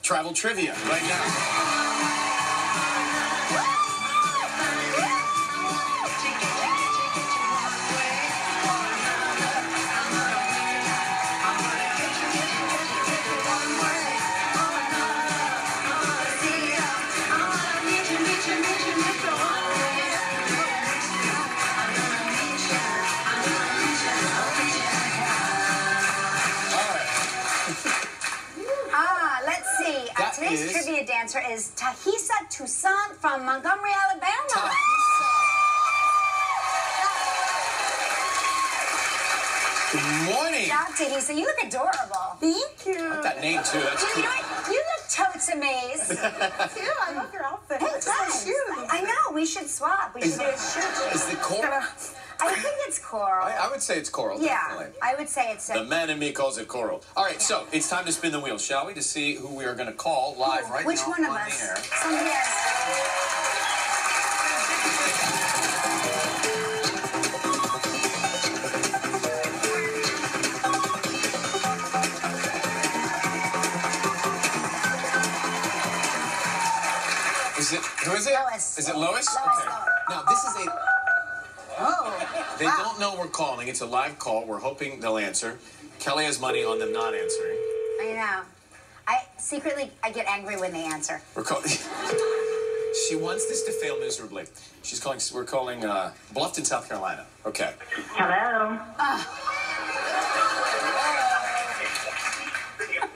travel trivia right now. Today's trivia dancer is Tahisa Toussaint from Montgomery, Alabama. Good morning. Good job, Tahisa. You look adorable. Thank you. I like that name, too. That's cool. You know what? You look totes amazed. Too. I love your outfit. Hey, thanks. I know. We should swap. We should do a shoot. Is it coral? I think it's coral. I would say it's coral, definitely. Yeah, I would say it's... The man in me calls it coral. All right, so it's time to spin the wheel, shall we? To see who we are going to call live right Which now one of on us? the air. Somebody else. Is it, who is it? Lois. Is it Lois? Lois, Okay. Lois. Now, this is a... Oh. They don't know we're calling. It's a live call. We're hoping they'll answer. Kelly has money on them not answering. I know. I get angry when they answer. We're calling... She wants this to fail miserably. She's calling... We're calling Bluffton, South Carolina. Okay. Hello.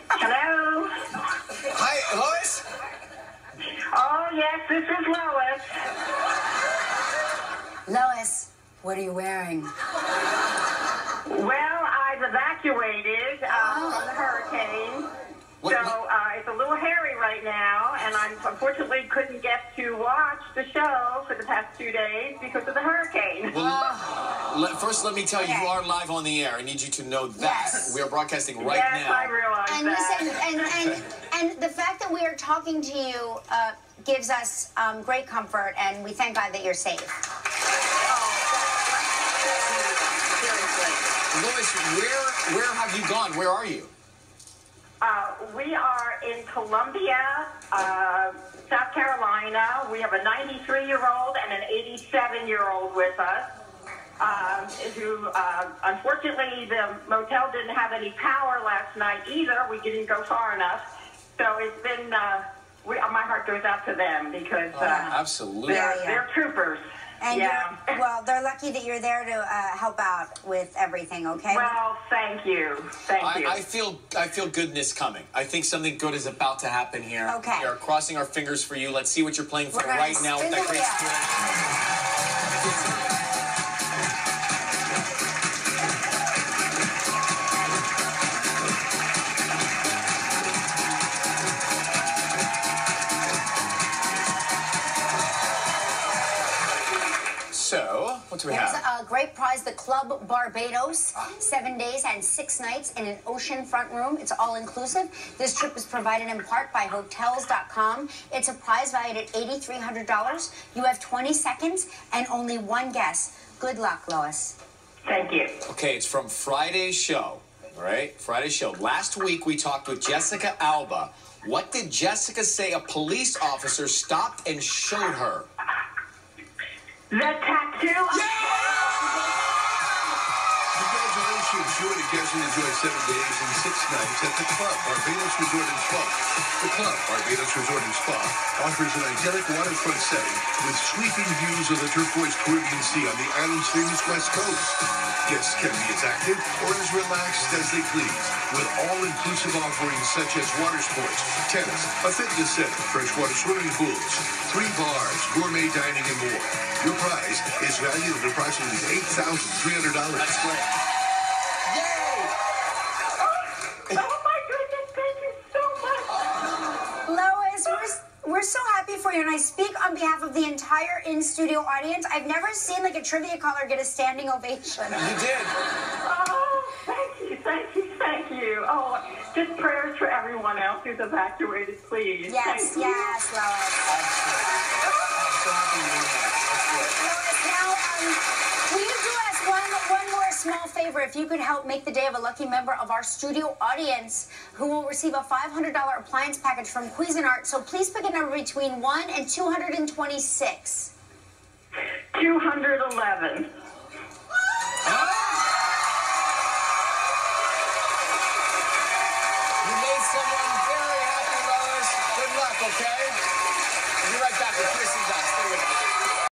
Hello. Hi, Lois? Oh, yes, this is Lois. Lois, what are you wearing? Well, I've evacuated from the hurricane. What? So it's a little hairy right now, and I unfortunately couldn't get to watch the show for the past 2 days because of the hurricane. Well, first, let me tell you, you are live on the air. I need you to know that. Yes. We are broadcasting right now. Yes, I realize And that. listen, and the fact that we are talking to you gives us great comfort, and we thank God that you're safe. Seriously. Lois, where have you gone? Where are you? We are in Columbia, South Carolina. We have a 93-year-old and an 87-year-old with us, who, unfortunately, the motel didn't have any power last night either. We didn't go far enough. So it's been, my heart goes out to them because absolutely. They're troopers. And yeah. well, they're lucky that you're there to help out with everything, okay? Well, thank you. Thank you. I feel goodness coming. I think something good is about to happen here. Okay. We are crossing our fingers for you. Let's see what you're playing for We're gonna right now with spin that the great wheel. So, what do we have? There's a great prize, the Club Barbados. 7 days and 6 nights in an oceanfront room. It's all inclusive. This trip is provided in part by Hotels.com. It's a prize valued at $8,300. You have 20 seconds and only one guess. Good luck, Lois. Thank you. Okay, it's from Friday's show. All right, Friday's show. Last week we talked with Jessica Alba. What did Jessica say a police officer stopped and showed her? The tattoo. Congratulations, you and your guests enjoy 7 days and 6 nights at the Club Barbados Resort and Spa. The Club Barbados Resort and Spa offers an idyllic waterfront setting with sweeping views of the turquoise Caribbean Sea on the island's famous west coast. Guests can be as active or as relaxed as they please, with all-inclusive offerings such as water sports, tennis, a fitness center, freshwater swimming pools, 3 bars, gourmet dining, and more. Your prize is valued at approximately $8,300. That's great. Oh my goodness, thank you so much. Lois, we're so happy for you, and I speak on behalf of the entire in-studio audience. I've never seen like a trivia caller get a standing ovation. You did. Oh, thank you, thank you, thank you. Oh, just prayers for everyone else who's evacuated, please. Yes, Thank you. yes, Lois. I'm so happy you won that. That's great. Lois, Now, will you do us one more small favor? If you could help make the day of a lucky member of our studio audience who will receive a $500 appliance package from Cuisinart. So please pick a number between 1 and 226. 211. You made someone very happy, Lois. Good luck, okay? I'll be right back with Chris and Don. Stay with us.